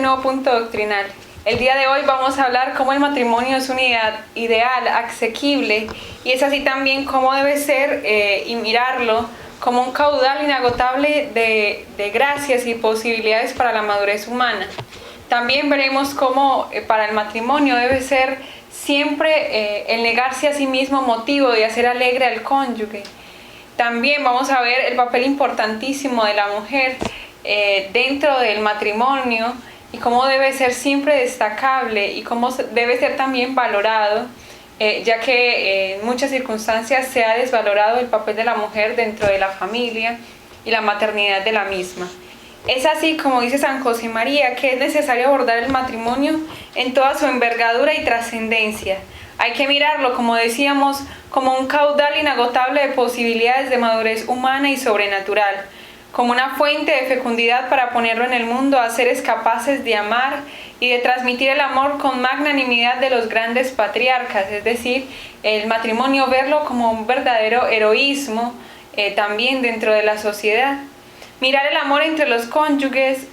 nuevo punto doctrinal. El día de hoy vamos a hablar cómo el matrimonio es un ideal asequible y es así también cómo debe ser y mirarlo como un caudal inagotable de gracias y posibilidades para la madurez humana. También veremos cómo para el matrimonio debe ser siempre el negarse a sí mismo motivo de hacer alegre al cónyuge. También vamos a ver el papel importantísimo de la mujer dentro del matrimonio y cómo debe ser siempre destacable y cómo debe ser también valorado, ya que en muchas circunstancias se ha desvalorado el papel de la mujer dentro de la familia y la maternidad de la misma. Es así, como dice San José María, que es necesario abordar el matrimonio en toda su envergadura y trascendencia. Hay que mirarlo, como decíamos, como un caudal inagotable de posibilidades de madurez humana y sobrenatural, como una fuente de fecundidad para ponerlo en el mundo a seres capaces de amar y de transmitir el amor con magnanimidad de los grandes patriarcas, es decir, el matrimonio verlo como un verdadero heroísmo también dentro de la sociedad. Mirar el amor entre los cónyuges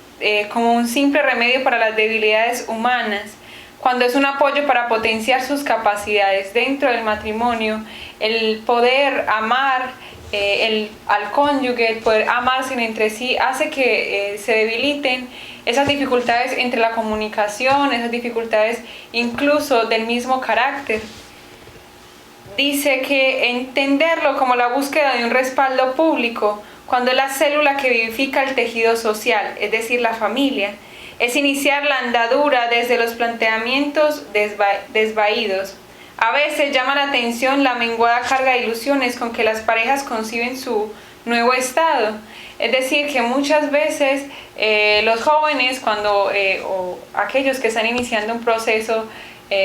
como un simple remedio para las debilidades humanas, cuando es un apoyo para potenciar sus capacidades dentro del matrimonio, el poder amar al cónyuge, el poder amarse entre sí, hace que se debiliten esas dificultades entre la comunicación, esas dificultades incluso del mismo carácter. Dice que entenderlo como la búsqueda de un respaldo público, cuando es la célula que vivifica el tejido social, es decir, la familia, es iniciar la andadura desde los planteamientos desvaídos. A veces llama la atención la menguada carga de ilusiones con que las parejas conciben su nuevo estado. Es decir, que muchas veces los jóvenes, o aquellos que están iniciando un proceso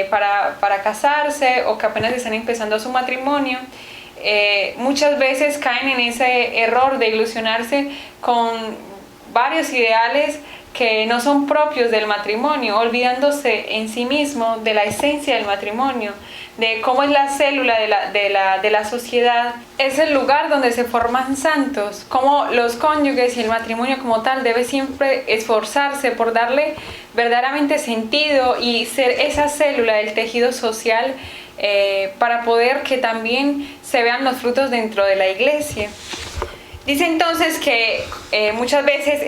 para casarse o que apenas están empezando su matrimonio, muchas veces caen en ese error de ilusionarse con varios ideales que no son propios del matrimonio, olvidándose en sí mismo de la esencia del matrimonio, de cómo es la célula de la sociedad, es el lugar donde se forman santos, cómo los cónyuges y el matrimonio como tal debe siempre esforzarse por darle verdaderamente sentido y ser esa célula del tejido social para poder que también se vean los frutos dentro de la iglesia. Dice entonces que muchas veces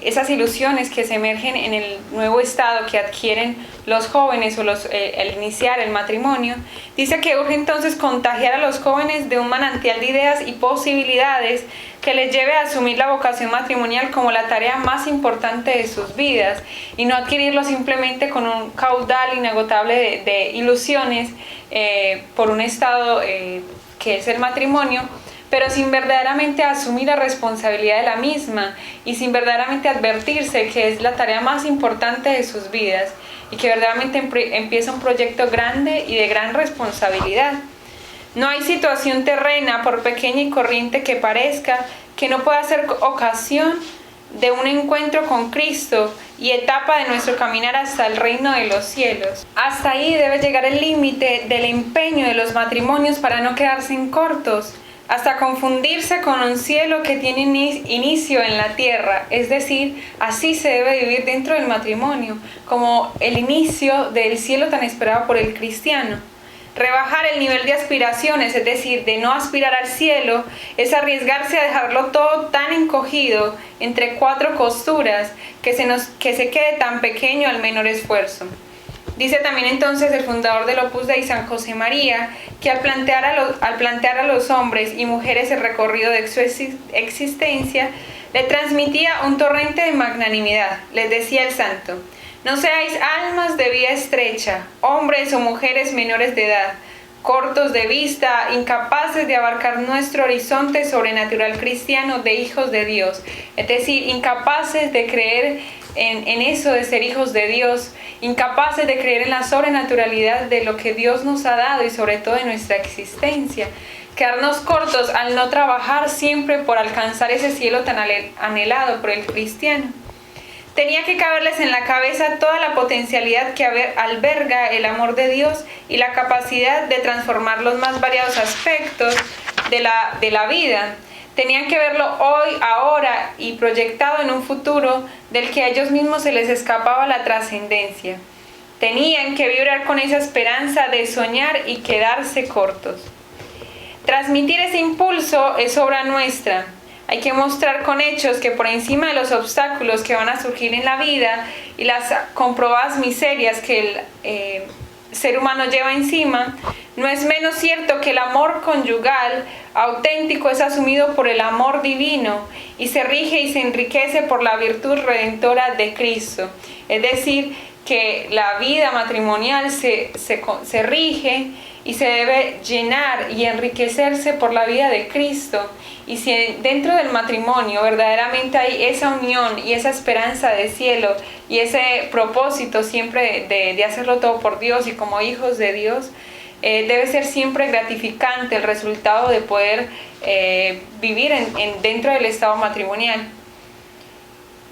esas ilusiones que se emergen en el nuevo estado que adquieren los jóvenes o al iniciar el matrimonio, dice que urge entonces contagiar a los jóvenes de un manantial de ideas y posibilidades que les lleve a asumir la vocación matrimonial como la tarea más importante de sus vidas y no adquirirlo simplemente con un caudal inagotable de ilusiones por un estado que es el matrimonio, pero sin verdaderamente asumir la responsabilidad de la misma y sin verdaderamente advertirse que es la tarea más importante de sus vidas y que verdaderamente empieza un proyecto grande y de gran responsabilidad. No hay situación terrena, por pequeña y corriente que parezca, que no pueda ser ocasión de un encuentro con Cristo y etapa de nuestro caminar hasta el reino de los cielos. Hasta ahí debe llegar el límite del empeño de los matrimonios para no quedarse en cortos, hasta confundirse con un cielo que tiene inicio en la tierra, es decir, así se debe vivir dentro del matrimonio, como el inicio del cielo tan esperado por el cristiano. Rebajar el nivel de aspiraciones, es decir, de no aspirar al cielo, es arriesgarse a dejarlo todo tan encogido entre cuatro costuras que se quede tan pequeño al menor esfuerzo. Dice también entonces el fundador del Opus Dei, San José María, que al plantear a los hombres y mujeres el recorrido de su existencia, le transmitía un torrente de magnanimidad. Les decía el santo: no seáis almas de vida estrecha, hombres o mujeres menores de edad, cortos de vista, incapaces de abarcar nuestro horizonte sobrenatural cristiano de hijos de Dios, es decir, incapaces de creer en eso de ser hijos de Dios, incapaces de creer en la sobrenaturalidad de lo que Dios nos ha dado y sobre todo en nuestra existencia. Quedarnos cortos al no trabajar siempre por alcanzar ese cielo tan anhelado por el cristiano. Tenía que caberles en la cabeza toda la potencialidad que alberga el amor de Dios y la capacidad de transformar los más variados aspectos de la vida. Tenían que verlo hoy, ahora y proyectado en un futuro del que a ellos mismos se les escapaba la trascendencia. Tenían que vibrar con esa esperanza de soñar y quedarse cortos. Transmitir ese impulso es obra nuestra. Hay que mostrar con hechos que por encima de los obstáculos que van a surgir en la vida y las comprobadas miserias que el ser humano lleva encima, no es menos cierto que el amor conyugal auténtico es asumido por el amor divino y se rige y se enriquece por la virtud redentora de Cristo. Es decir, que la vida matrimonial se rige y se debe llenar y enriquecerse por la vida de Cristo. Y si dentro del matrimonio verdaderamente hay esa unión y esa esperanza de cielo y ese propósito siempre de hacerlo todo por Dios y como hijos de Dios, debe ser siempre gratificante el resultado de poder vivir dentro del estado matrimonial.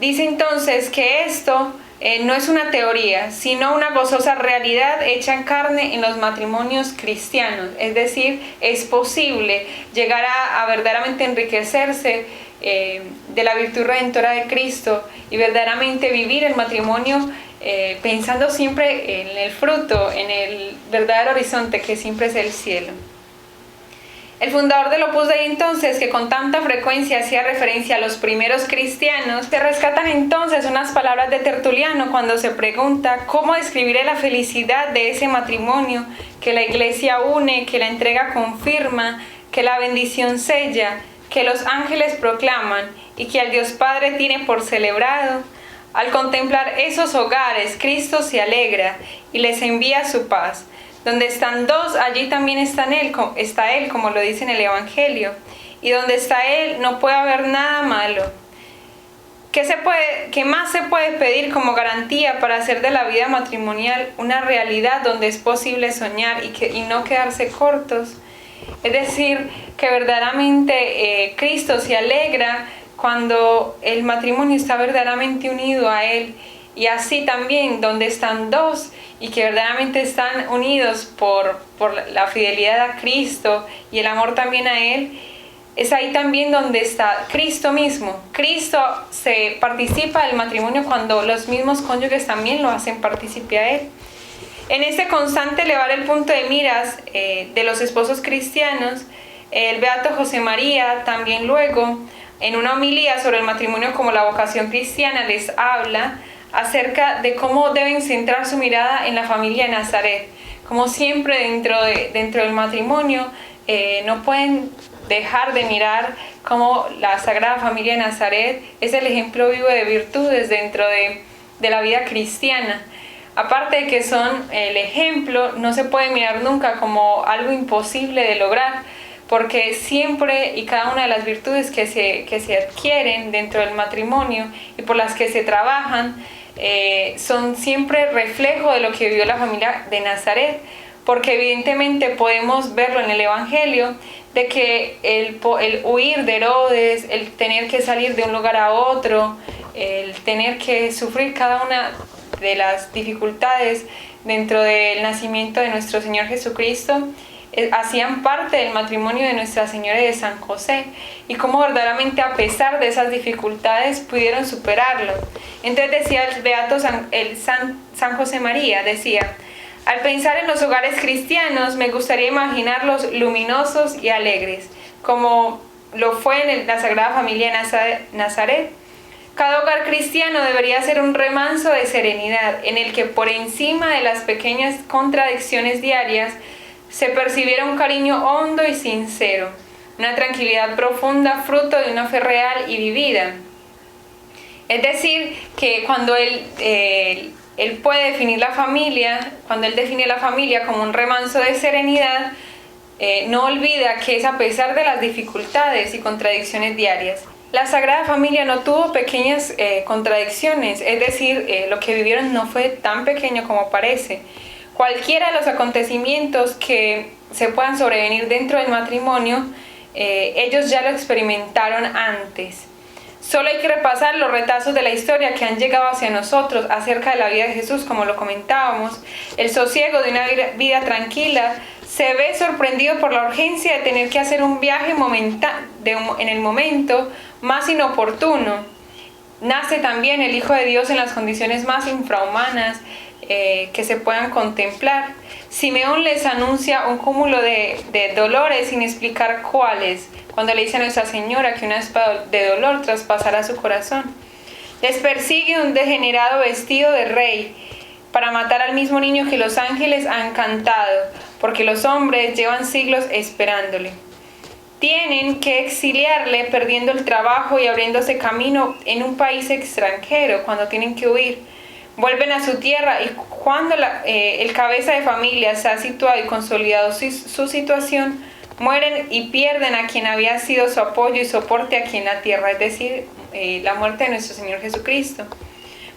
Dice entonces que esto no es una teoría, sino una gozosa realidad hecha en carne en los matrimonios cristianos. Es decir, es posible llegar a verdaderamente enriquecerse de la virtud redentora de Cristo y verdaderamente vivir el matrimonio pensando siempre en el fruto, en el verdadero horizonte que siempre es el cielo. El fundador del Opus Dei entonces, que con tanta frecuencia hacía referencia a los primeros cristianos, se rescatan entonces unas palabras de Tertuliano cuando se pregunta cómo describir la felicidad de ese matrimonio que la Iglesia une, que la entrega confirma, que la bendición sella, que los ángeles proclaman y que al Dios Padre tiene por celebrado. Al contemplar esos hogares, Cristo se alegra y les envía su paz. Donde están dos, allí también está Él, como lo dice en el Evangelio. Y donde está Él, no puede haber nada malo. ¿Qué más se puede pedir como garantía para hacer de la vida matrimonial una realidad donde es posible soñar y no quedarse cortos? Es decir, que verdaderamente Cristo se alegra cuando el matrimonio está verdaderamente unido a Él. Y así también donde están dos y que verdaderamente están unidos por la fidelidad a Cristo y el amor también a Él, es ahí también donde está Cristo mismo. Cristo se participa del matrimonio cuando los mismos cónyuges también lo hacen partícipe a Él. En este constante elevar el punto de miras de los esposos cristianos, el beato José María también luego, en una homilía sobre el matrimonio como la vocación cristiana, les habla acerca de cómo deben centrar su mirada en la familia de Nazaret. Como siempre dentro del matrimonio no pueden dejar de mirar cómo la Sagrada Familia de Nazaret es el ejemplo vivo de virtudes dentro de la vida cristiana. Aparte de que son el ejemplo, no se puede mirar nunca como algo imposible de lograr, porque siempre y cada una de las virtudes que se adquieren dentro del matrimonio y por las que se trabajan, son siempre reflejo de lo que vivió la familia de Nazaret, porque evidentemente podemos verlo en el Evangelio, de que el huir de Herodes, el tener que salir de un lugar a otro, el tener que sufrir cada una de las dificultades dentro del nacimiento de nuestro Señor Jesucristo, hacían parte del matrimonio de Nuestra Señora y de San José, y cómo verdaderamente a pesar de esas dificultades pudieron superarlo. Entonces decía el beato San José María, decía: al pensar en los hogares cristianos me gustaría imaginarlos luminosos y alegres, como lo fue en la Sagrada Familia de Nazaret. Cada hogar cristiano debería ser un remanso de serenidad, en el que por encima de las pequeñas contradicciones diarias se percibiera un cariño hondo y sincero, una tranquilidad profunda, fruto de una fe real y vivida. Es decir, que cuando él puede definir la familia, cuando él define la familia como un remanso de serenidad, no olvida que es a pesar de las dificultades y contradicciones diarias. La Sagrada Familia no tuvo pequeñas contradicciones, es decir, lo que vivieron no fue tan pequeño como parece. Cualquiera de los acontecimientos que se puedan sobrevenir dentro del matrimonio, ellos ya lo experimentaron antes. Solo hay que repasar los retazos de la historia que han llegado hacia nosotros acerca de la vida de Jesús, como lo comentábamos. El sosiego de una vida tranquila se ve sorprendido por la urgencia de tener que hacer un viaje en el momento más inoportuno. Nace también el Hijo de Dios en las condiciones más infrahumanas que se puedan contemplar. Simeón les anuncia un cúmulo de dolores sin explicar cuáles, cuando le dice a Nuestra Señora que una espada de dolor traspasará su corazón. Les persigue un degenerado vestido de rey para matar al mismo niño que los ángeles han cantado, porque los hombres llevan siglos esperándole. Tienen que exiliarle perdiendo el trabajo y abriéndose camino en un país extranjero cuando tienen que huir. Vuelven a su tierra y cuando el cabeza de familia se ha situado y consolidado su situación, mueren y pierden a quien había sido su apoyo y soporte aquí en la tierra, es decir, la muerte de nuestro Señor Jesucristo.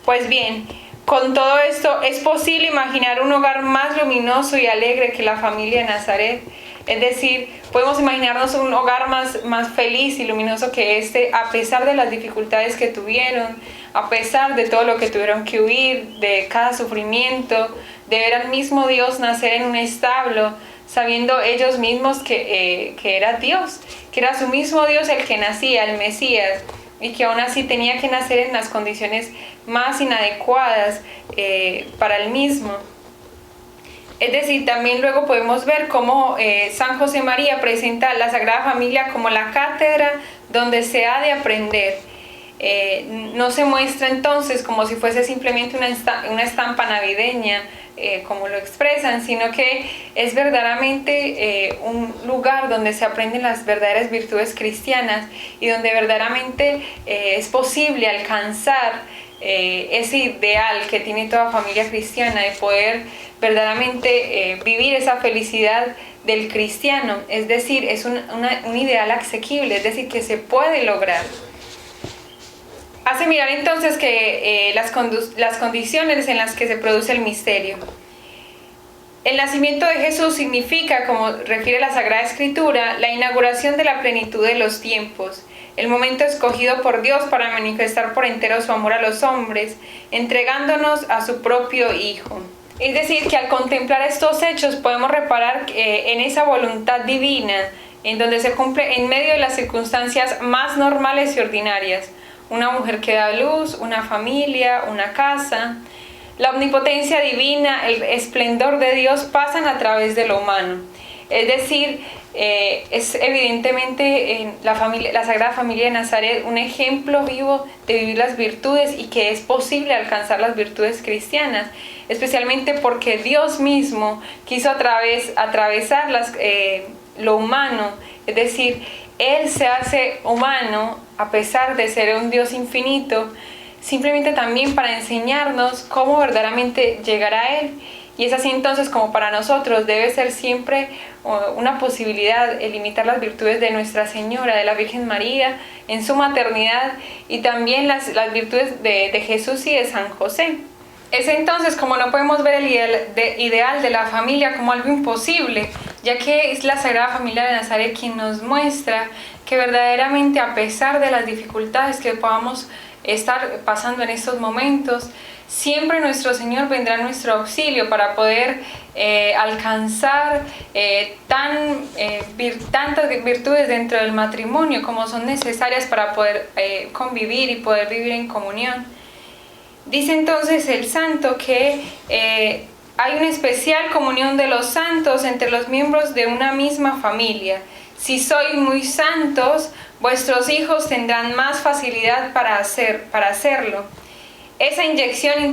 Pues bien, con todo esto, ¿es posible imaginar un hogar más luminoso y alegre que la familia de Nazaret? Es decir, podemos imaginarnos un hogar más feliz y luminoso que este, a pesar de las dificultades que tuvieron, a pesar de todo lo que tuvieron que huir, de cada sufrimiento, de ver al mismo Dios nacer en un establo, sabiendo ellos mismos que era Dios, que era su mismo Dios el que nacía, el Mesías, y que aún así tenía que nacer en las condiciones más inadecuadas para el mismo. Es decir, también luego podemos ver cómo San José María presenta a la Sagrada Familia como la cátedra donde se ha de aprender. No se muestra entonces como si fuese simplemente una estampa navideña, como lo expresan, sino que es verdaderamente un lugar donde se aprenden las verdaderas virtudes cristianas y donde verdaderamente es posible alcanzar ese ideal que tiene toda familia cristiana de poder verdaderamente vivir esa felicidad del cristiano, es decir, es un ideal asequible, es decir, que se puede lograr. Hace mirar entonces que las condiciones en las que se produce el misterio. El nacimiento de Jesús significa, como refiere la Sagrada Escritura, la inauguración de la plenitud de los tiempos, el momento escogido por Dios para manifestar por entero su amor a los hombres, entregándonos a su propio Hijo. Es decir, que al contemplar estos hechos podemos reparar en esa voluntad divina, en donde se cumple en medio de las circunstancias más normales y ordinarias. Una mujer que da luz, una familia, una casa. La omnipotencia divina, el esplendor de Dios pasan a través de lo humano. Es decir, es evidentemente en la Sagrada Familia de Nazaret un ejemplo vivo de vivir las virtudes y que es posible alcanzar las virtudes cristianas, especialmente porque Dios mismo quiso atravesar lo humano, es decir, Él se hace humano a pesar de ser un Dios infinito, simplemente también para enseñarnos cómo verdaderamente llegar a Él. Y es así entonces como para nosotros debe ser siempre una posibilidad el imitar las virtudes de Nuestra Señora, de la Virgen María, en su maternidad y también las virtudes de Jesús y de San José. Es entonces como no podemos ver el ideal de la familia como algo imposible, ya que es la Sagrada Familia de Nazaret quien nos muestra que verdaderamente a pesar de las dificultades que podamos estar pasando en estos momentos, siempre nuestro Señor vendrá en nuestro auxilio para poder alcanzar tantas virtudes dentro del matrimonio como son necesarias para poder convivir y poder vivir en comunión. Dice entonces el santo que hay una especial comunión de los santos entre los miembros de una misma familia. Si sois muy santos, vuestros hijos tendrán más facilidad para hacerlo. Esa inyección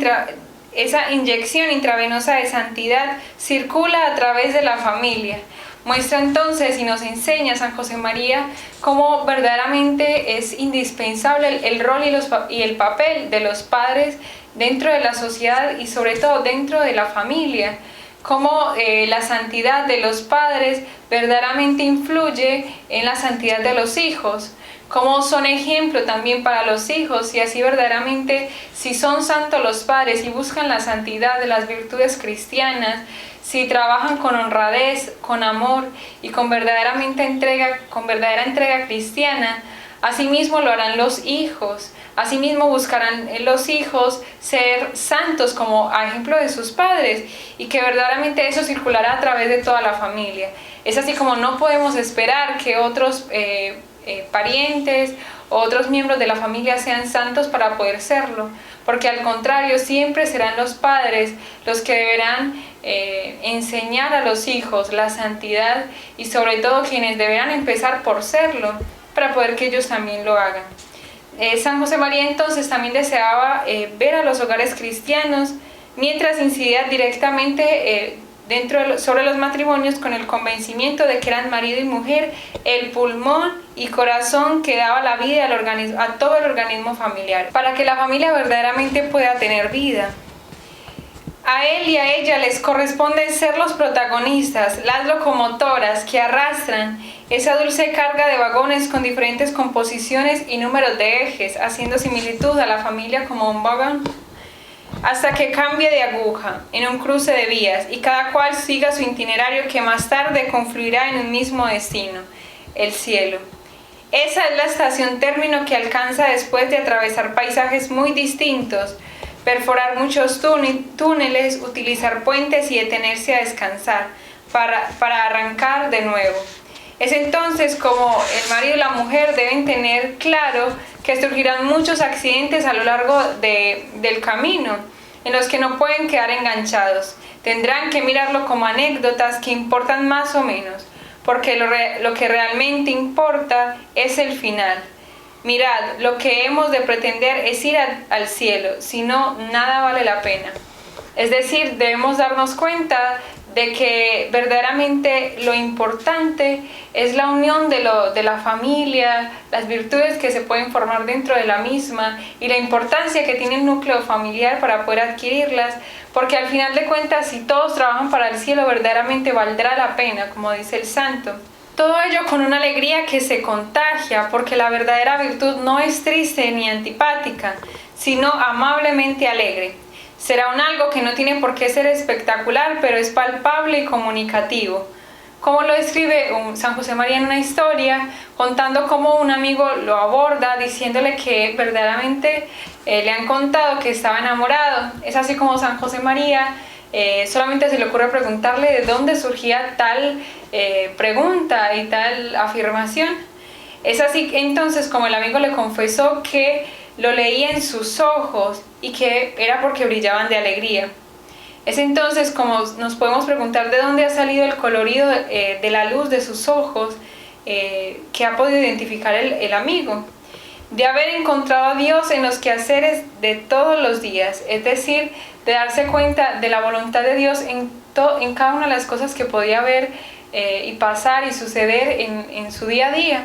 intravenosa de santidad circula a través de la familia. Muestra entonces y nos enseña San José María cómo verdaderamente es indispensable el rol y el papel de los padres dentro de la sociedad y sobre todo dentro de la familia. Cómo la santidad de los padres verdaderamente influye en la santidad de los hijos. Cómo son ejemplo también para los hijos y así verdaderamente si son santos los padres y buscan la santidad de las virtudes cristianas, si trabajan con honradez, con amor y con verdadera entrega cristiana, asimismo lo harán los hijos. Asimismo buscarán los hijos ser santos como a ejemplo de sus padres y que verdaderamente eso circulará a través de toda la familia. Es así como no podemos esperar que otros parientes o otros miembros de la familia sean santos para poder serlo, porque al contrario siempre serán los padres los que deberán enseñar a los hijos la santidad y sobre todo quienes deberán empezar por serlo para poder que ellos también lo hagan. San José María entonces también deseaba ver a los hogares cristianos mientras incidía directamente sobre los matrimonios con el convencimiento de que eran marido y mujer, el pulmón y corazón que daba la vida a todo el organismo familiar, para que la familia verdaderamente pueda tener vida. A él y a ella les corresponde ser los protagonistas, las locomotoras que arrastran esa dulce carga de vagones con diferentes composiciones y números de ejes, haciendo similitud a la familia como un vagón, hasta que cambie de aguja en un cruce de vías y cada cual siga su itinerario que más tarde confluirá en un mismo destino, el cielo. Esa es la estación término que alcanza después de atravesar paisajes muy distintos, perforar muchos túneles, utilizar puentes y detenerse a descansar para arrancar de nuevo. Es entonces como el marido y la mujer deben tener claro que surgirán muchos accidentes a lo largo del camino, en los que no pueden quedar enganchados. Tendrán que mirarlo como anécdotas que importan más o menos, porque lo que realmente importa es el final. Mirad, lo que hemos de pretender es ir al cielo, si no, nada vale la pena. Es decir, debemos darnos cuenta de que verdaderamente lo importante es la unión de la familia, las virtudes que se pueden formar dentro de la misma y la importancia que tiene el núcleo familiar para poder adquirirlas, porque al final de cuentas, si todos trabajan para el cielo, verdaderamente valdrá la pena, como dice el santo. Todo ello con una alegría que se contagia, porque la verdadera virtud no es triste ni antipática, sino amablemente alegre. Será un algo que no tiene por qué ser espectacular, pero es palpable y comunicativo. Como lo describe San José María en una historia, contando cómo un amigo lo aborda, diciéndole que verdaderamente le han contado que estaba enamorado. Es así como San José María solamente se le ocurre preguntarle de dónde surgía tal pregunta y tal afirmación. Es así entonces como el amigo le confesó que lo leía en sus ojos y que era porque brillaban de alegría. Es entonces como nos podemos preguntar de dónde ha salido el colorido de la luz de sus ojos que ha podido identificar el amigo. De haber encontrado a Dios en los quehaceres de todos los días, es decir, de darse cuenta de la voluntad de Dios en cada una de las cosas que podía ver y pasar y suceder en su día a día.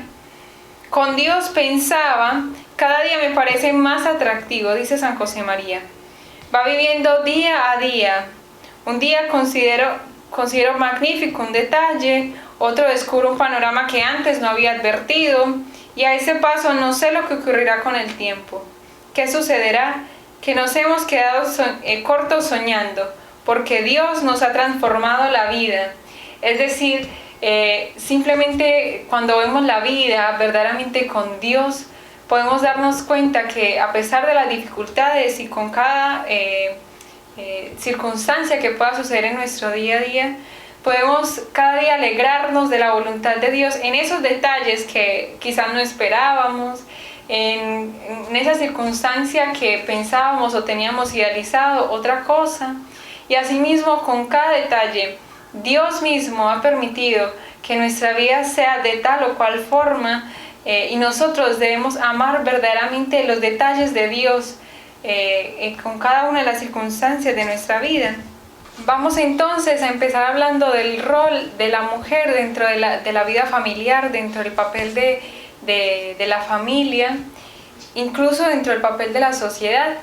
Con Dios pensaba, cada día me parece más atractivo, dice San José María. Va viviendo día a día. Un día considero magnífico un detalle, otro descubro un panorama que antes no había advertido, y a ese paso no sé lo que ocurrirá con el tiempo. ¿Qué sucederá? Que nos hemos quedado cortos soñando, porque Dios nos ha transformado la vida. Es decir, simplemente cuando vemos la vida verdaderamente con Dios, podemos darnos cuenta que a pesar de las dificultades y con cada circunstancia que pueda suceder en nuestro día a día, podemos cada día alegrarnos de la voluntad de Dios en esos detalles que quizás no esperábamos, en esa circunstancia que pensábamos o teníamos idealizado otra cosa. Y asimismo con cada detalle, Dios mismo ha permitido que nuestra vida sea de tal o cual forma y nosotros debemos amar verdaderamente los detalles de Dios con cada una de las circunstancias de nuestra vida. Vamos entonces a empezar hablando del rol de la mujer dentro de la vida familiar, dentro del papel de la familia, incluso dentro del papel de la sociedad.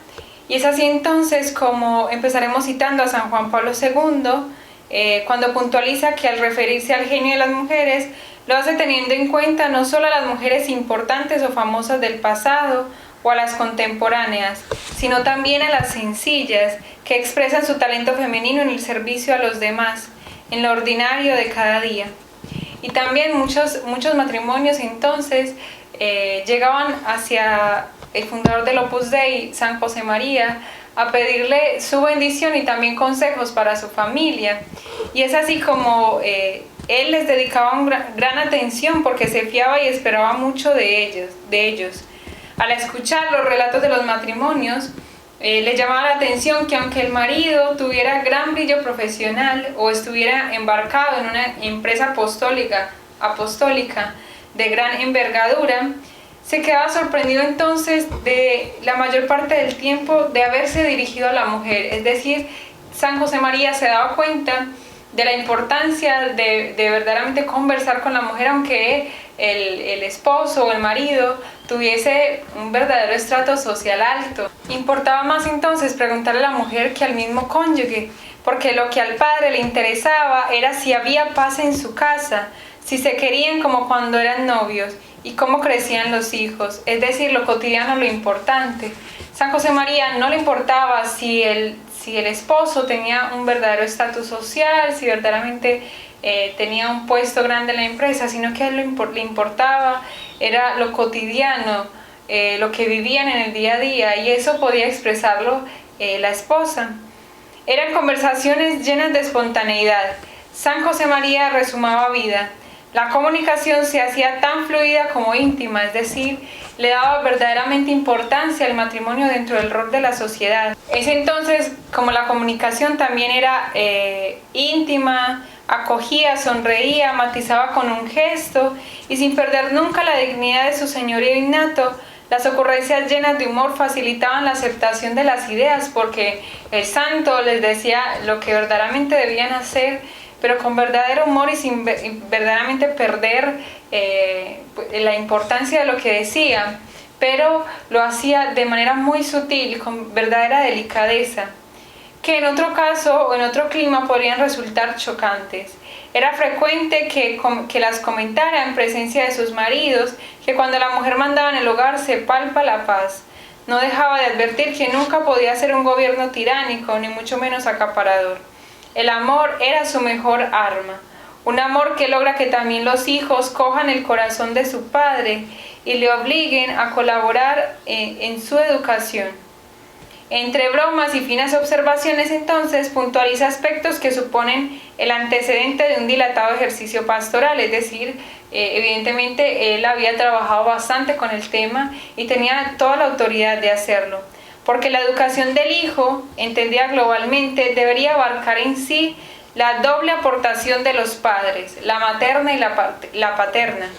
Y es así entonces como empezaremos citando a San Juan Pablo II, cuando puntualiza que al referirse al genio de las mujeres, lo hace teniendo en cuenta no solo a las mujeres importantes o famosas del pasado o a las contemporáneas, sino también a las sencillas que expresan su talento femenino en el servicio a los demás, en lo ordinario de cada día. Y también muchos matrimonios entonces llegaban hacia el fundador del Opus Dei, San José María, a pedirle su bendición y también consejos para su familia. Y es así como él les dedicaba gran atención porque se fiaba y esperaba mucho de ellos. Al escuchar los relatos de los matrimonios, le llamaba la atención que aunque el marido tuviera gran brillo profesional o estuviera embarcado en una empresa apostólica de gran envergadura, se quedaba sorprendido entonces de la mayor parte del tiempo de haberse dirigido a la mujer. Es decir, San José María se daba cuenta de la importancia de verdaderamente conversar con la mujer, aunque el esposo o el marido tuviese un verdadero estrato social alto. Importaba más entonces preguntarle a la mujer que al mismo cónyuge, porque lo que al padre le interesaba era si había paz en su casa, si se querían como cuando eran novios y cómo crecían los hijos, es decir, lo cotidiano, lo importante. San José María no le importaba si el esposo tenía un verdadero estatus social, si verdaderamente tenía un puesto grande en la empresa, sino que a él le importaba era lo cotidiano, lo que vivían en el día a día, y eso podía expresarlo la esposa. Eran conversaciones llenas de espontaneidad. San José María resumaba vida. La comunicación se hacía tan fluida como íntima, es decir, le daba verdaderamente importancia al matrimonio dentro del rol de la sociedad. Es entonces como la comunicación también era íntima, acogía, sonreía, matizaba con un gesto y sin perder nunca la dignidad de su señorío innato, las ocurrencias llenas de humor facilitaban la aceptación de las ideas porque el santo les decía lo que verdaderamente debían hacer, pero con verdadero humor y sin verdaderamente perder la importancia de lo que decía, pero lo hacía de manera muy sutil, con verdadera delicadeza, que en otro caso o en otro clima podrían resultar chocantes. Era frecuente que las comentara en presencia de sus maridos, que cuando la mujer mandaba en el hogar se palpa la paz. No dejaba de advertir que nunca podía ser un gobierno tiránico, ni mucho menos acaparador. El amor era su mejor arma, un amor que logra que también los hijos cojan el corazón de su padre y le obliguen a colaborar en su educación. Entre bromas y finas observaciones, entonces, puntualiza aspectos que suponen el antecedente de un dilatado ejercicio pastoral, es decir, evidentemente él había trabajado bastante con el tema y tenía toda la autoridad de hacerlo. Porque la educación del hijo, entendida globalmente, debería abarcar en sí la doble aportación de los padres, la materna y la paterna.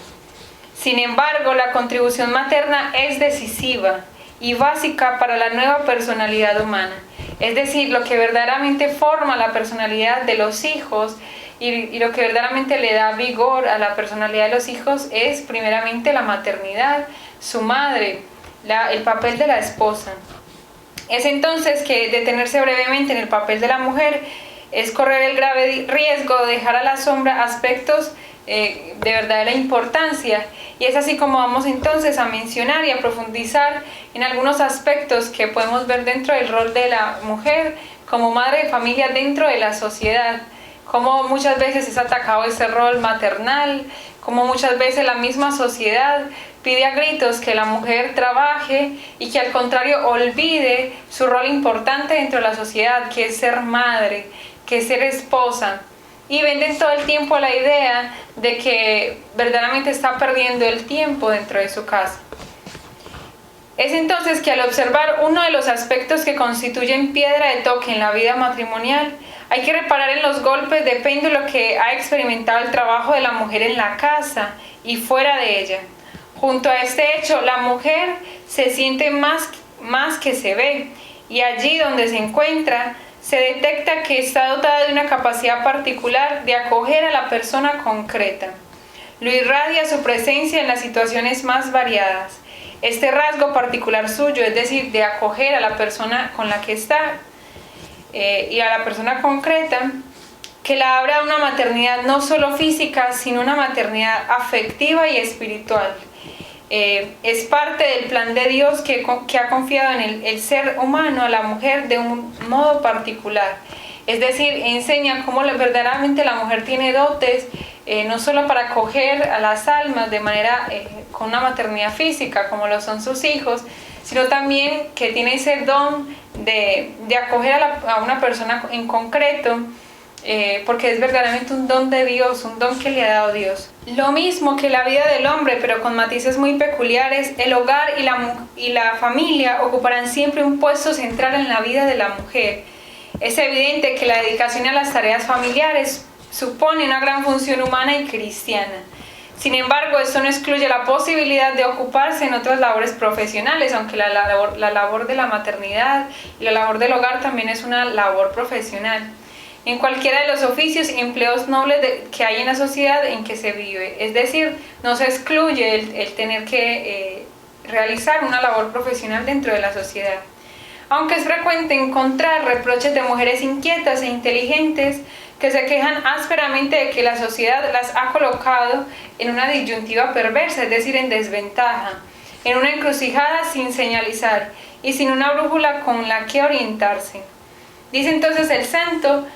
Sin embargo, la contribución materna es decisiva y básica para la nueva personalidad humana. Es decir, lo que verdaderamente forma la personalidad de los hijos y lo que verdaderamente le da vigor a la personalidad de los hijos es primeramente la maternidad, su madre, el papel de la esposa. Es entonces que detenerse brevemente en el papel de la mujer es correr el grave riesgo de dejar a la sombra aspectos de verdadera importancia, y es así como vamos entonces a mencionar y a profundizar en algunos aspectos que podemos ver dentro del rol de la mujer como madre de familia dentro de la sociedad, como muchas veces es atacado ese rol maternal, como muchas veces la misma sociedad pide a gritos que la mujer trabaje y que al contrario olvide su rol importante dentro de la sociedad, que es ser madre, que es ser esposa. Y venden todo el tiempo la idea de que verdaderamente está perdiendo el tiempo dentro de su casa. Es entonces que al observar uno de los aspectos que constituyen piedra de toque en la vida matrimonial, hay que reparar en los golpes de péndulo que ha experimentado el trabajo de la mujer en la casa y fuera de ella. Junto a este hecho, la mujer se siente más que se ve, y allí donde se encuentra, se detecta que está dotada de una capacidad particular de acoger a la persona concreta. Lo irradia su presencia en las situaciones más variadas. Este rasgo particular suyo, es decir, de acoger a la persona con la que está y a la persona concreta, que la abra a una maternidad no solo física, sino una maternidad afectiva y espiritual. Es parte del plan de Dios que ha confiado en el ser humano a la mujer de un modo particular. Es decir, enseña cómo verdaderamente la mujer tiene dotes, no solo para acoger a las almas de manera con una maternidad física, como lo son sus hijos, sino también que tiene ese don de acoger a una persona en concreto, porque es verdaderamente un don de Dios, un don que le ha dado Dios. Lo mismo que la vida del hombre, pero con matices muy peculiares, el hogar y la familia ocuparán siempre un puesto central en la vida de la mujer. Es evidente que la dedicación a las tareas familiares supone una gran función humana y cristiana. Sin embargo, esto no excluye la posibilidad de ocuparse en otras labores profesionales, aunque la labor de la maternidad y la labor del hogar también es una labor profesional. En cualquiera de los oficios y empleos nobles que hay en la sociedad en que se vive. Es decir, no se excluye el tener que realizar una labor profesional dentro de la sociedad. Aunque es frecuente encontrar reproches de mujeres inquietas e inteligentes que se quejan ásperamente de que la sociedad las ha colocado en una disyuntiva perversa, es decir, en desventaja, en una encrucijada sin señalizar y sin una brújula con la que orientarse. Dice entonces el santo,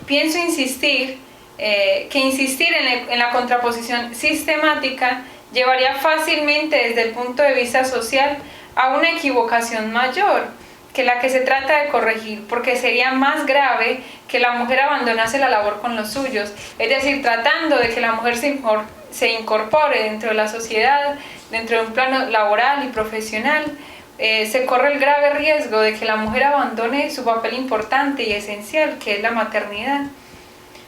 pienso insistir, que insistir en la contraposición sistemática llevaría fácilmente desde el punto de vista social a una equivocación mayor que la que se trata de corregir, porque sería más grave que la mujer abandonase la labor con los suyos, es decir, tratando de que la mujer se incorpore dentro de la sociedad, dentro de un plano laboral y profesional, se corre el grave riesgo de que la mujer abandone su papel importante y esencial, que es la maternidad.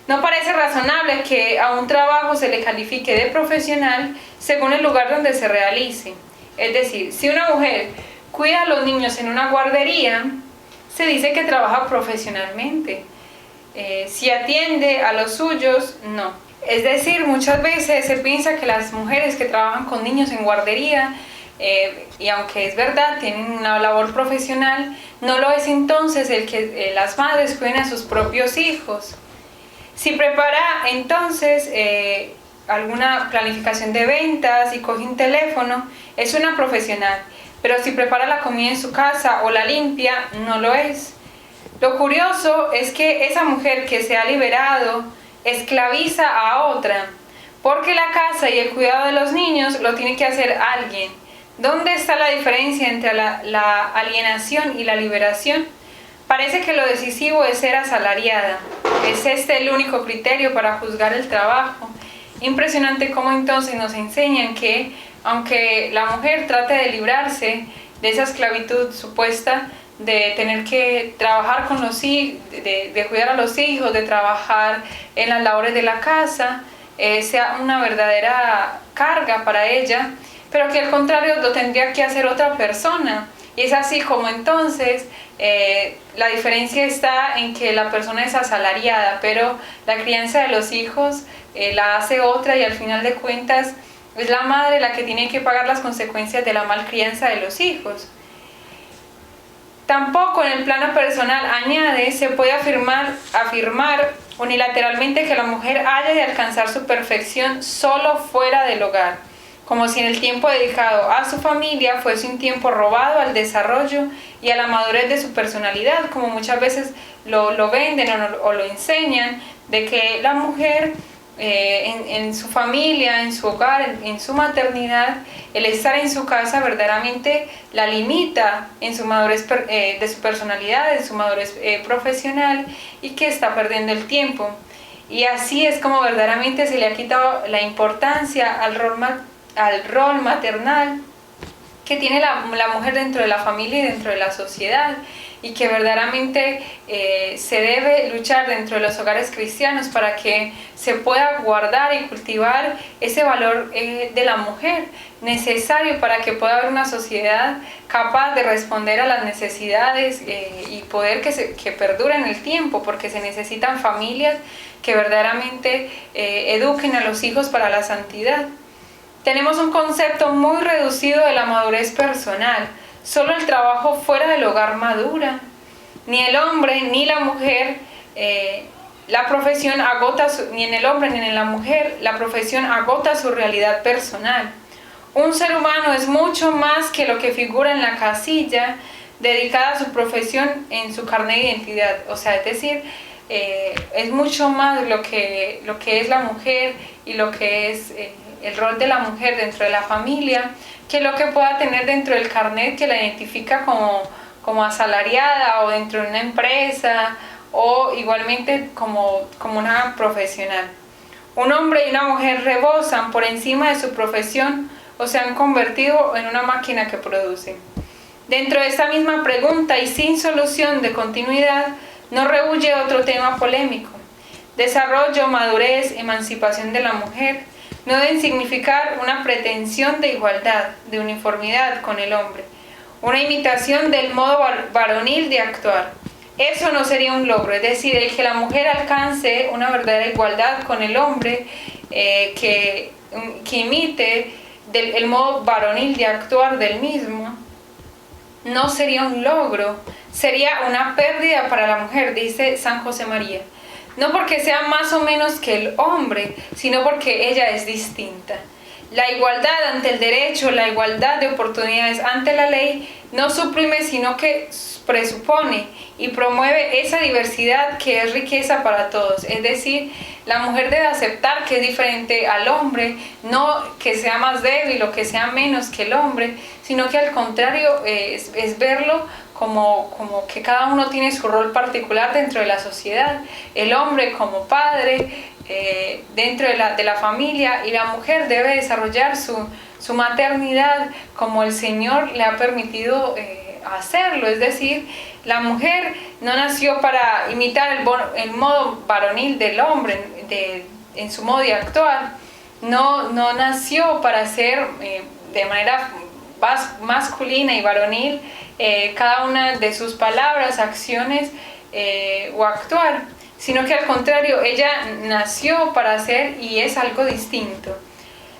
No parece razonable que a un trabajo se le califique de profesional según el lugar donde se realice. Es decir, si una mujer cuida a los niños en una guardería, se dice que trabaja profesionalmente. Si atiende a los suyos, no. Es decir, muchas veces se piensa que las mujeres que trabajan con niños en guardería, y aunque es verdad, tienen una labor profesional, no lo es entonces el que las madres cuiden a sus propios hijos. Si prepara entonces alguna planificación de ventas y coge un teléfono, es una profesional. Pero si prepara la comida en su casa o la limpia, no lo es. Lo curioso es que esa mujer que se ha liberado esclaviza a otra, porque la casa y el cuidado de los niños lo tiene que hacer alguien. ¿Dónde está la diferencia entre la alienación y la liberación? Parece que lo decisivo es ser asalariada. ¿Es este el único criterio para juzgar el trabajo? Impresionante cómo entonces nos enseñan que aunque la mujer trate de librarse de esa esclavitud supuesta, de tener que trabajar con los hijos, de cuidar a los hijos, de trabajar en las labores de la casa, sea una verdadera carga para ella, pero que al contrario lo tendría que hacer otra persona. Y es así como entonces la diferencia está en que la persona es asalariada, pero la crianza de los hijos la hace otra, y al final de cuentas es la madre la que tiene que pagar las consecuencias de la malcrianza de los hijos. Tampoco en el plano personal, añade, se puede afirmar unilateralmente que la mujer haya de alcanzar su perfección solo fuera del hogar, como si en el tiempo dedicado a su familia fuese un tiempo robado al desarrollo y a la madurez de su personalidad, como muchas veces lo venden o lo enseñan, de que la mujer en su familia, en su hogar, en su maternidad, el estar en su casa verdaderamente la limita en su madurez de su personalidad, en su madurez profesional, y que está perdiendo el tiempo. Y así es como verdaderamente se le ha quitado la importancia al rol maternal que tiene la mujer dentro de la familia y dentro de la sociedad, y que verdaderamente se debe luchar dentro de los hogares cristianos para que se pueda guardar y cultivar ese valor de la mujer necesario para que pueda haber una sociedad capaz de responder a las necesidades y poder que perdure en el tiempo, porque se necesitan familias que verdaderamente eduquen a los hijos para la santidad. Tenemos un concepto muy reducido de la madurez personal. Solo el trabajo fuera del hogar madura. Ni el hombre ni la mujer, la profesión agota ni en el hombre ni en la mujer, la profesión agota su realidad personal. Un ser humano es mucho más que lo que figura en la casilla dedicada a su profesión en su carnet de identidad. O sea, es decir, es mucho más lo que es la mujer y lo que es el rol de la mujer dentro de la familia, que lo que pueda tener dentro del carnet que la identifica como asalariada o dentro de una empresa o igualmente como una profesional. Un hombre y una mujer rebosan por encima de su profesión o se han convertido en una máquina que produce. Dentro de esta misma pregunta y sin solución de continuidad, no rehúye otro tema polémico. Desarrollo, madurez, emancipación de la mujer no deben significar una pretensión de igualdad, de uniformidad con el hombre, una imitación del modo varonil de actuar. Eso no sería un logro, es decir, el que la mujer alcance una verdadera igualdad con el hombre, que imite el modo varonil de actuar del mismo, no sería un logro, sería una pérdida para la mujer, dice San José María. No porque sea más o menos que el hombre, sino porque ella es distinta. La igualdad ante el derecho, la igualdad de oportunidades ante la ley, no suprime, sino que presupone y promueve esa diversidad que es riqueza para todos. Es decir, la mujer debe aceptar que es diferente al hombre, no que sea más débil o que sea menos que el hombre, sino que al contrario es verlo como que cada uno tiene su rol particular dentro de la sociedad. El hombre como padre, dentro de la familia, y la mujer debe desarrollar su maternidad como el Señor le ha permitido hacerlo. Es decir, la mujer no nació para imitar el modo varonil del hombre en su modo de actuar, no nació para ser de manera masculina y varonil cada una de sus palabras, acciones o actuar, sino que al contrario, ella nació para ser y es algo distinto.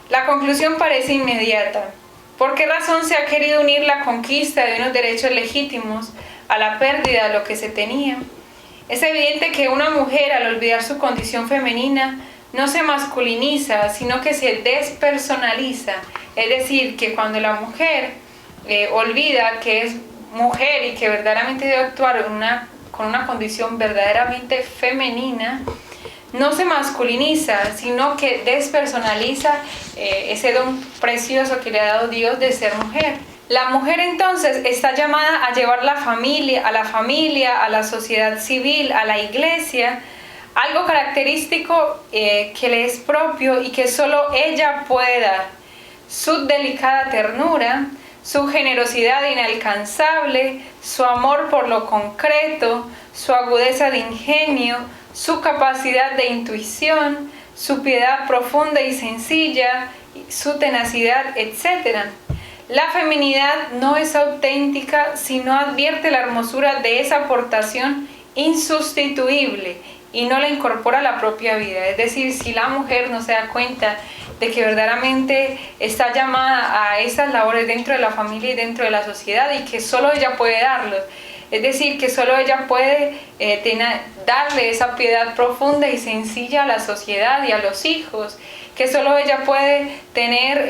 La conclusión parece inmediata. ¿Por qué razón se ha querido unir la conquista de unos derechos legítimos a la pérdida de lo que se tenía? Es evidente que una mujer, al olvidar su condición femenina, no se masculiniza, sino que se despersonaliza. Es decir, que cuando la mujer olvida que es mujer y que verdaderamente debe actuar con una condición verdaderamente femenina, no se masculiniza, sino que despersonaliza ese don precioso que le ha dado Dios de ser mujer. La mujer entonces está llamada a llevar a la familia, a la sociedad civil, a la iglesia, algo característico que le es propio y que solo ella puede dar: su delicada ternura, su generosidad inalcanzable, su amor por lo concreto, su agudeza de ingenio, su capacidad de intuición, su piedad profunda y sencilla, su tenacidad, etc. La feminidad no es auténtica si no advierte la hermosura de esa aportación insustituible y no la incorpora a la propia vida. Es decir, si la mujer no se da cuenta de que verdaderamente está llamada a esas labores dentro de la familia y dentro de la sociedad y que solo ella puede darlos, es decir, que solo ella puede darle esa piedad profunda y sencilla a la sociedad y a los hijos, que solo ella puede tener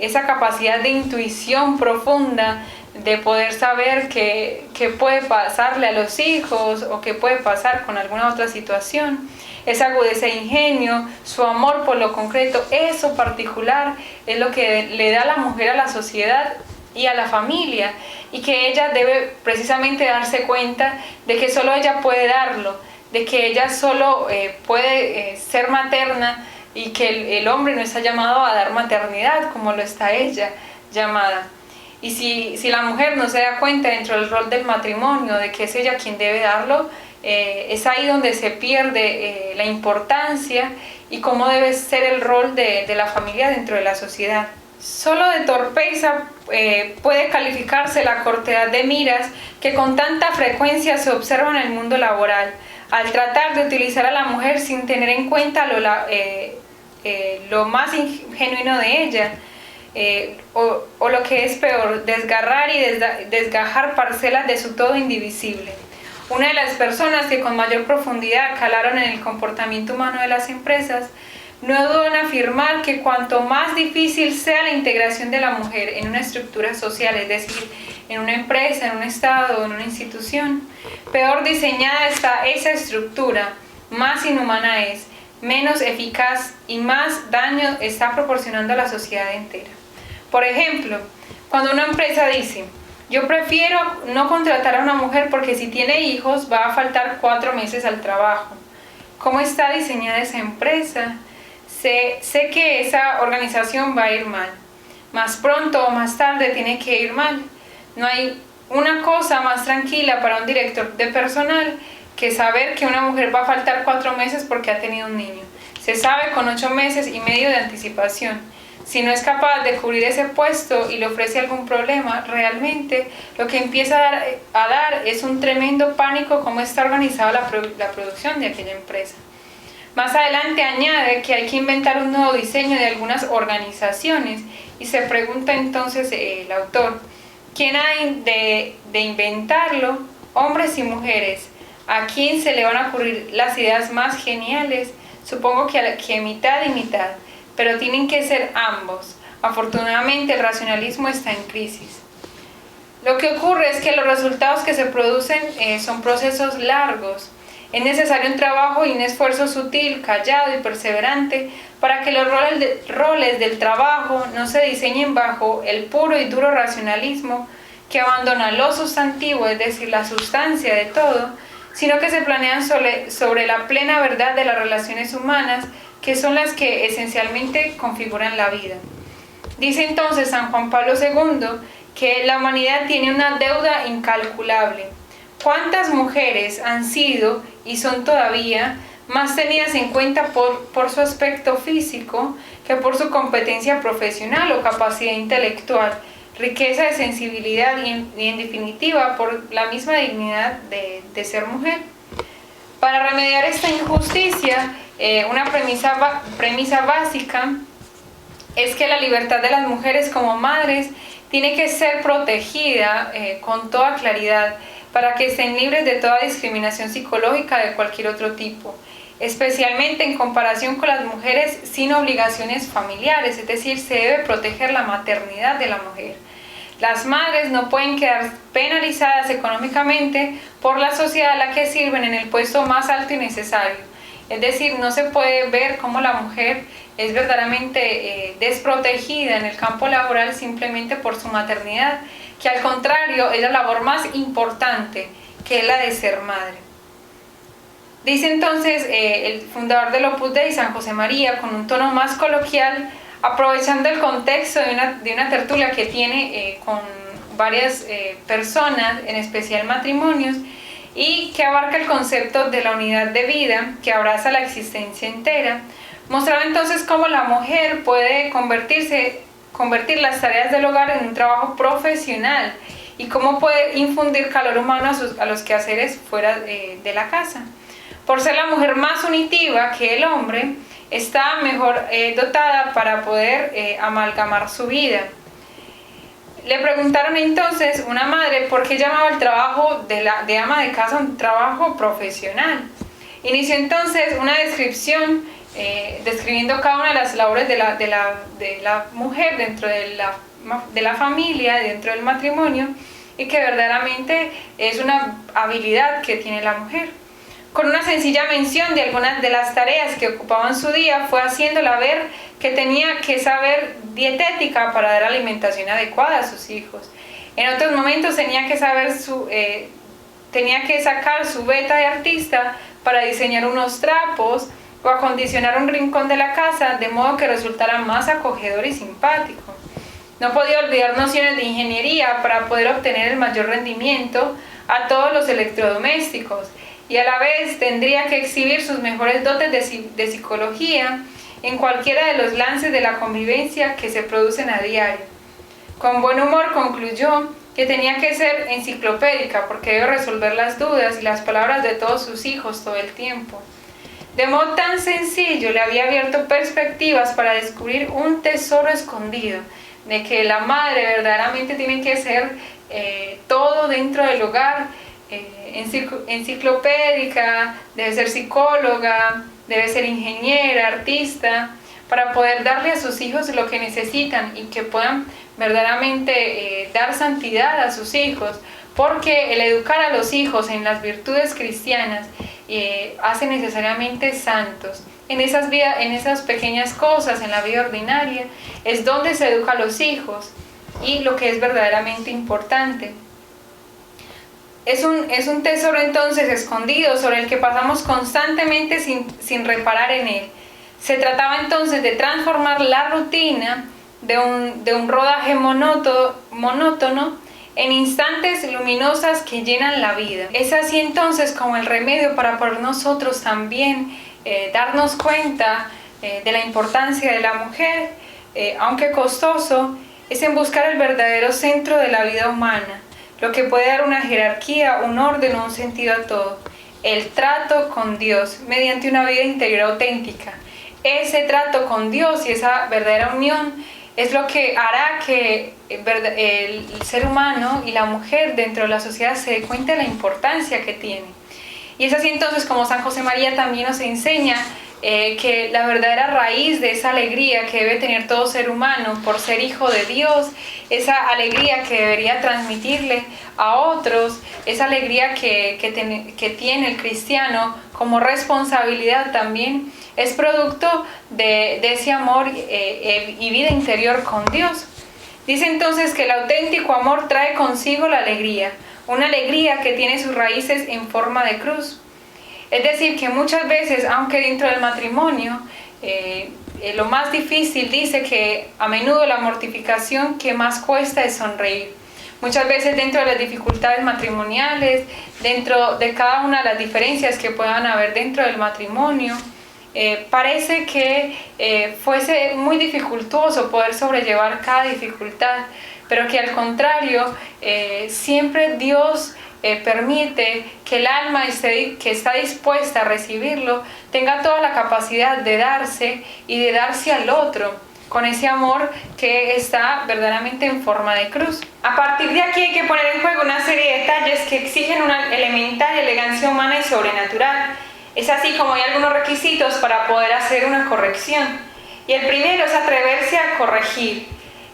esa capacidad de intuición profunda, de poder saber qué puede pasarle a los hijos o qué puede pasar con alguna otra situación. Esa agudeza de ingenio, su amor por lo concreto, eso particular es lo que le da a la mujer a la sociedad y a la familia, y que ella debe precisamente darse cuenta de que solo ella puede darlo, de que ella solo puede ser materna y que el hombre no está llamado a dar maternidad como lo está ella llamada. Y si la mujer no se da cuenta dentro del rol del matrimonio de que es ella quien debe darlo, es ahí donde se pierde la importancia y cómo debe ser el rol de la familia dentro de la sociedad. Solo de torpeza puede calificarse la cortedad de miras que con tanta frecuencia se observa en el mundo laboral, al tratar de utilizar a la mujer sin tener en cuenta lo más genuino de ella, o lo que es peor, desgarrar y desgajar parcelas de su todo indivisible. Una de las personas que con mayor profundidad calaron en el comportamiento humano de las empresas no dudó en afirmar que cuanto más difícil sea la integración de la mujer en una estructura social, es decir, en una empresa, en un estado, en una institución, peor diseñada está esa estructura, más inhumana es. menos eficaz y más daño está proporcionando a la sociedad entera. Por ejemplo, cuando una empresa dice: yo prefiero no contratar a una mujer porque si tiene hijos va a faltar 4 meses al trabajo. ¿Cómo está diseñada esa empresa? Sé que esa organización va a ir mal. Más pronto o más tarde tiene que ir mal. No hay una cosa más tranquila para un director de personal que saber que una mujer va a faltar 4 meses porque ha tenido un niño. Se sabe con 8 meses y medio de anticipación. Si no es capaz de cubrir ese puesto y le ofrece algún problema, realmente lo que empieza a dar es un tremendo pánico cómo está organizada la producción de aquella empresa. Más adelante añade que hay que inventar un nuevo diseño de algunas organizaciones y se pregunta entonces el autor: ¿quién ha de inventarlo? Hombres y mujeres. ¿A quién se le van a ocurrir las ideas más geniales? Supongo que mitad y mitad, pero tienen que ser ambos. Afortunadamente el racionalismo está en crisis. Lo que ocurre es que los resultados que se producen son procesos largos. Es necesario un trabajo y un esfuerzo sutil, callado y perseverante para que los roles del trabajo no se diseñen bajo el puro y duro racionalismo que abandona lo sustantivo, es decir, la sustancia de todo, sino que se planean sobre la plena verdad de las relaciones humanas, que son las que esencialmente configuran la vida. Dice entonces San Juan Pablo II que la humanidad tiene una deuda incalculable. ¿Cuántas mujeres han sido y son todavía más tenidas en cuenta por su aspecto físico que por su competencia profesional o capacidad intelectual, riqueza de sensibilidad y en definitiva por la misma dignidad de ser mujer? Para remediar esta injusticia, una premisa básica es que la libertad de las mujeres como madres tiene que ser protegida con toda claridad para que estén libres de toda discriminación psicológica de cualquier otro tipo, especialmente en comparación con las mujeres sin obligaciones familiares, es decir, se debe proteger la maternidad de la mujer. Las madres no pueden quedar penalizadas económicamente por la sociedad a la que sirven en el puesto más alto y necesario. Es decir, no se puede ver cómo la mujer es verdaderamente desprotegida en el campo laboral simplemente por su maternidad, que al contrario es la labor más importante, que es la de ser madre. Dice entonces el fundador del Opus Dei, San José María, con un tono más coloquial, aprovechando el contexto de una tertulia que tiene con varias personas, en especial matrimonios, y que abarca el concepto de la unidad de vida, que abraza la existencia entera, mostraba entonces cómo la mujer puede convertir las tareas del hogar en un trabajo profesional y cómo puede infundir calor humano a los quehaceres fuera de la casa. Por ser la mujer más unitiva que el hombre, está mejor dotada para poder amalgamar su vida. Le preguntaron entonces una madre por qué llamaba el trabajo de ama de casa un trabajo profesional. Inició entonces una descripción describiendo cada una de las labores de la mujer dentro de la familia, dentro del matrimonio, y que verdaderamente es una habilidad que tiene la mujer. Con una sencilla mención de algunas de las tareas que ocupaban su día, fue haciéndola ver que tenía que saber dietética para dar alimentación adecuada a sus hijos. En otros momentos tenía que sacar su beta de artista para diseñar unos trapos o acondicionar un rincón de la casa de modo que resultara más acogedor y simpático. No podía olvidar nociones de ingeniería para poder obtener el mayor rendimiento a todos los electrodomésticos, y a la vez tendría que exhibir sus mejores dotes de psicología en cualquiera de los lances de la convivencia que se producen a diario. Con buen humor concluyó que tenía que ser enciclopédica porque debe resolver las dudas y las palabras de todos sus hijos todo el tiempo. De modo tan sencillo le había abierto perspectivas para descubrir un tesoro escondido, de que la madre verdaderamente tiene que ser todo dentro del hogar, enciclopédica, debe ser psicóloga, debe ser ingeniera, artista, para poder darle a sus hijos lo que necesitan y que puedan verdaderamente dar santidad a sus hijos, porque el educar a los hijos en las virtudes cristianas hace necesariamente santos, en esas pequeñas cosas, en la vida ordinaria, es donde se educa a los hijos y lo que es verdaderamente importante. Es un tesoro entonces escondido sobre el que pasamos constantemente sin reparar en él. Se trataba entonces de transformar la rutina de un rodaje monótono en instantes luminosas que llenan la vida. Es así entonces como el remedio para poder nosotros también darnos cuenta de la importancia de la mujer, aunque costoso, es en buscar el verdadero centro de la vida humana, lo que puede dar una jerarquía, un orden o un sentido a todo. El trato con Dios mediante una vida interior auténtica. Ese trato con Dios y esa verdadera unión es lo que hará que el ser humano y la mujer dentro de la sociedad se dé cuenta de la importancia que tiene. Y es así entonces como San José María también nos enseña que la verdadera raíz de esa alegría que debe tener todo ser humano por ser hijo de Dios, esa alegría que debería transmitirle a otros, esa alegría que tiene el cristiano como responsabilidad también, es producto de ese amor y vida interior con Dios. Dice entonces que el auténtico amor trae consigo la alegría, una alegría que tiene sus raíces en forma de cruz. Es decir, que muchas veces, aunque dentro del matrimonio, lo más difícil, dice que a menudo la mortificación que más cuesta es sonreír. Muchas veces dentro de las dificultades matrimoniales, dentro de cada una de las diferencias que puedan haber dentro del matrimonio, parece que fuese muy dificultoso poder sobrellevar cada dificultad, pero que al contrario, siempre Dios permite que el alma que está dispuesta a recibirlo tenga toda la capacidad de darse y de darse al otro con ese amor que está verdaderamente en forma de cruz. A partir de aquí hay que poner en juego una serie de detalles que exigen una elemental elegancia humana y sobrenatural. Es así como hay algunos requisitos para poder hacer una corrección. Y el primero es atreverse a corregir.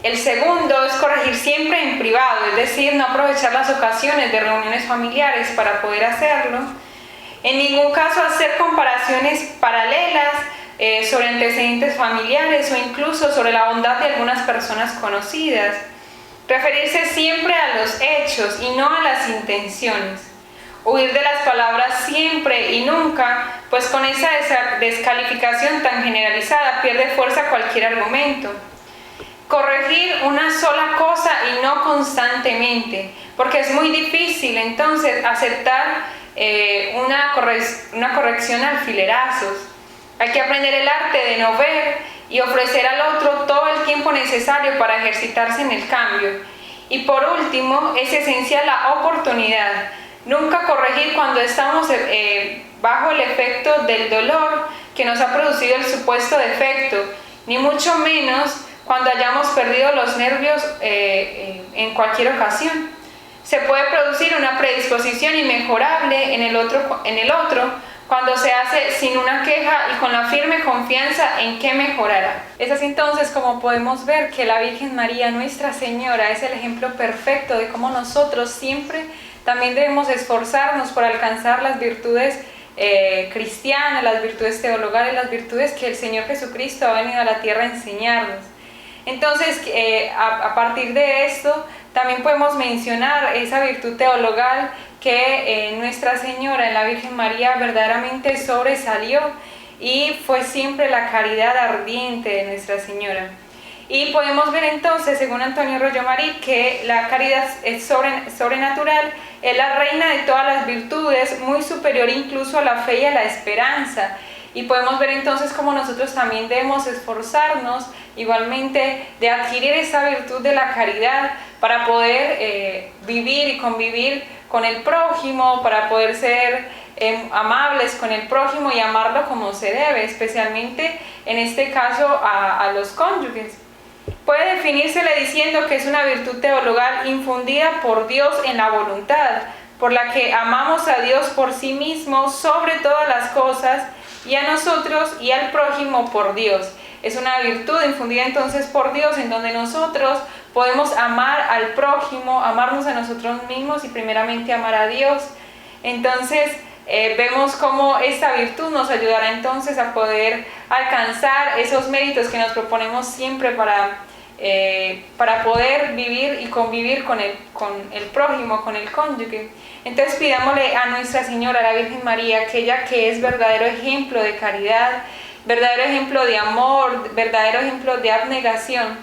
El segundo es corregir siempre en privado, es decir, no aprovechar las ocasiones de reuniones familiares para poder hacerlo. En ningún caso hacer comparaciones paralelas sobre antecedentes familiares o incluso sobre la bondad de algunas personas conocidas. Referirse siempre a los hechos y no a las intenciones. Huir de las palabras siempre y nunca, pues con esa descalificación tan generalizada pierde fuerza cualquier argumento. Corregir una sola cosa y no constantemente, porque es muy difícil entonces aceptar una corrección a alfilerazos. Hay que aprender el arte de no ver y ofrecer al otro todo el tiempo necesario para ejercitarse en el cambio. Y por último, es esencial la oportunidad. Nunca corregir cuando estamos bajo el efecto del dolor que nos ha producido el supuesto defecto, ni mucho menos cuando hayamos perdido los nervios en cualquier ocasión. Se puede producir una predisposición inmejorable en el otro cuando se hace sin una queja y con la firme confianza en que mejorará. Es así entonces como podemos ver que la Virgen María, Nuestra Señora, es el ejemplo perfecto de cómo nosotros siempre también debemos esforzarnos por alcanzar las virtudes cristianas, las virtudes teologales, las virtudes que el Señor Jesucristo ha venido a la tierra a enseñarnos. Entonces, a partir de esto, también podemos mencionar esa virtud teologal que Nuestra Señora, en la Virgen María, verdaderamente sobresalió y fue siempre la caridad ardiente de Nuestra Señora. Y podemos ver entonces, según Antonio Rollo Marí, que la caridad es sobrenatural, es la reina de todas las virtudes, muy superior incluso a la fe y a la esperanza. Y podemos ver entonces cómo nosotros también debemos esforzarnos igualmente de adquirir esa virtud de la caridad para poder vivir y convivir con el prójimo, para poder ser amables con el prójimo y amarlo como se debe, especialmente en este caso a los cónyuges. Puede definírsele diciendo que es una virtud teologal infundida por Dios en la voluntad, por la que amamos a Dios por sí mismo sobre todas las cosas y a nosotros y al prójimo por Dios. Es una virtud infundida entonces por Dios en donde nosotros podemos amar al prójimo, amarnos a nosotros mismos y primeramente amar a Dios. Entonces vemos cómo esta virtud nos ayudará entonces a poder alcanzar esos méritos que nos proponemos siempre para poder vivir y convivir con el prójimo, con el cónyuge. Entonces pidámosle a Nuestra Señora, a la Virgen María, aquella que es verdadero ejemplo de caridad, verdadero ejemplo de amor, verdadero ejemplo de abnegación,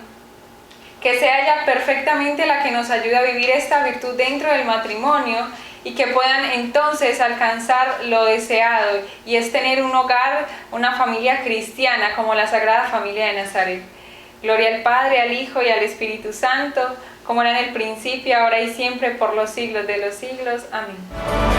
que sea ella perfectamente la que nos ayude a vivir esta virtud dentro del matrimonio y que puedan entonces alcanzar lo deseado, y es tener un hogar, una familia cristiana como la Sagrada Familia de Nazaret. Gloria al Padre, al Hijo y al Espíritu Santo, como era en el principio, ahora y siempre, por los siglos de los siglos. Amén.